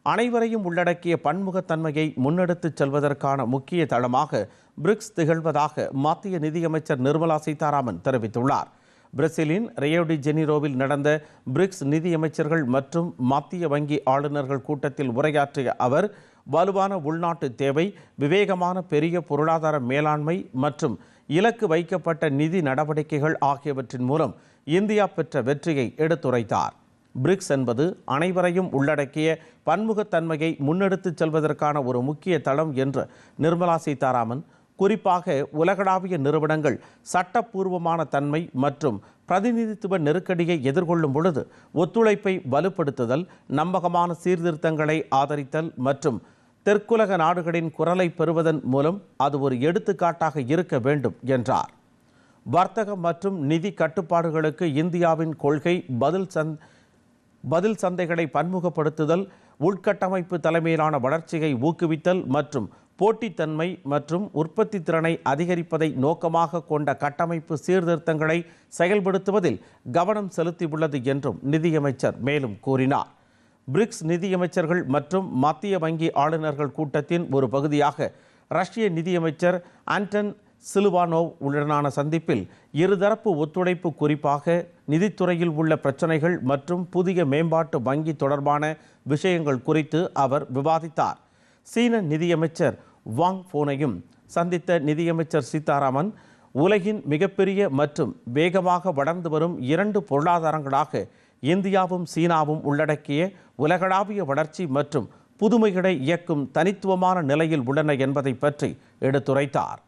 அனைவரையும் உள்ளடக்கிய பன்முகத்தன்மையை முன்னெடுத்துச் செல்வதற்கான முக்கிய தளமாக பிரிக்ஸ் திகழ்வதாக மத்திய நிதியமைச்சர் நிர்மலா சீதாராமன் தெரிவித்துள்ளார். பிரேசிலின் ரியோ டி ஜெனிரோவில் நடந்த பிரிக்ஸ் நிதியமைச்சர்கள் மற்றும் மத்திய வங்கி ஆளுநர்கள் கூட்டத்தில் உரையாற்றிய அவர், வலுவான உள்நாட்டு தேவை, விவேகமான பெரிய பொருளாதார மேலாண்மை மற்றும் இலக்கு வைக்கப்பட்ட நிதி நடவடிக்கைகள் ஆகியவற்றின் மூலம் இந்தியா பெற்ற வெற்றியை எடுத்துரைத்தார். பிரிக்ஸ் என்பது அனைவரையும் உள்ளடக்கிய பன்முகத்தன்மையை முன்னெடுத்துச் செல்வதற்கான ஒரு முக்கிய தளம் என்று நிர்மலா சீதாராமன், குறிப்பாக உலகளாவிய நிறுவனங்கள் சட்டப்பூர்வமான தன்மை மற்றும் பிரதிநிதித்துவ நெருக்கடியை எதிர்கொள்ளும் பொழுது ஒத்துழைப்பை வலுப்படுத்துதல், நம்பகமான சீர்திருத்தங்களை ஆதரித்தல் மற்றும் தெற்குலக நாடுகளின் குரலை பெறுவதன் மூலம் அது ஒரு எடுத்துக்காட்டாக இருக்க வேண்டும் என்றார். வர்த்தகம் மற்றும் நிதி கட்டுப்பாடுகளுக்கு இந்தியாவின் கொள்கை பதில் சந்தைகளை பன்முகப்படுத்துதல், உள்கட்டமைப்பு தலைமையிலான வளர்ச்சியை ஊக்குவித்தல் மற்றும் போட்டித்தன்மை மற்றும் உற்பத்தி திறனை அதிகரிப்பதை நோக்கமாக கொண்ட கட்டமைப்பு சீர்திருத்தங்களை செயல்படுத்துவதில் கவனம் செலுத்தியுள்ளது என்றும் நிதியமைச்சர் மேலும் கூறினார். பிரிக்ஸ் நிதியமைச்சர்கள் மற்றும் மத்திய வங்கி ஆளுநர்கள் கூட்டத்தின் ஒரு பகுதியாக ரஷ்ய நிதியமைச்சர் ஆண்டன் சிலுவானோவ் உடனான சந்திப்பில் இருதரப்பு ஒத்துழைப்பு, குறிப்பாக நிதித்துறையில் உள்ள பிரச்சினைகள் மற்றும் புதிய மேம்பாட்டு வங்கி தொடர்பான விஷயங்கள் குறித்து அவர் விவாதித்தார். சீன நிதியமைச்சர் வாங் ஃபோனையும் சந்தித்த நிதியமைச்சர் சீதாராமன், உலகின் மிகப்பெரிய மற்றும் வேகமாக வளர்ந்து வரும் 2 பொருளாதாரங்களாக இந்தியாவும் சீனாவும் உள்ளடக்கிய உலகளாவிய வளர்ச்சி மற்றும் புதுமைகளை இயக்கும் தனித்துவமான நிலையில் உள்ளன என்பதை பற்றி எடுத்துரைத்தார்.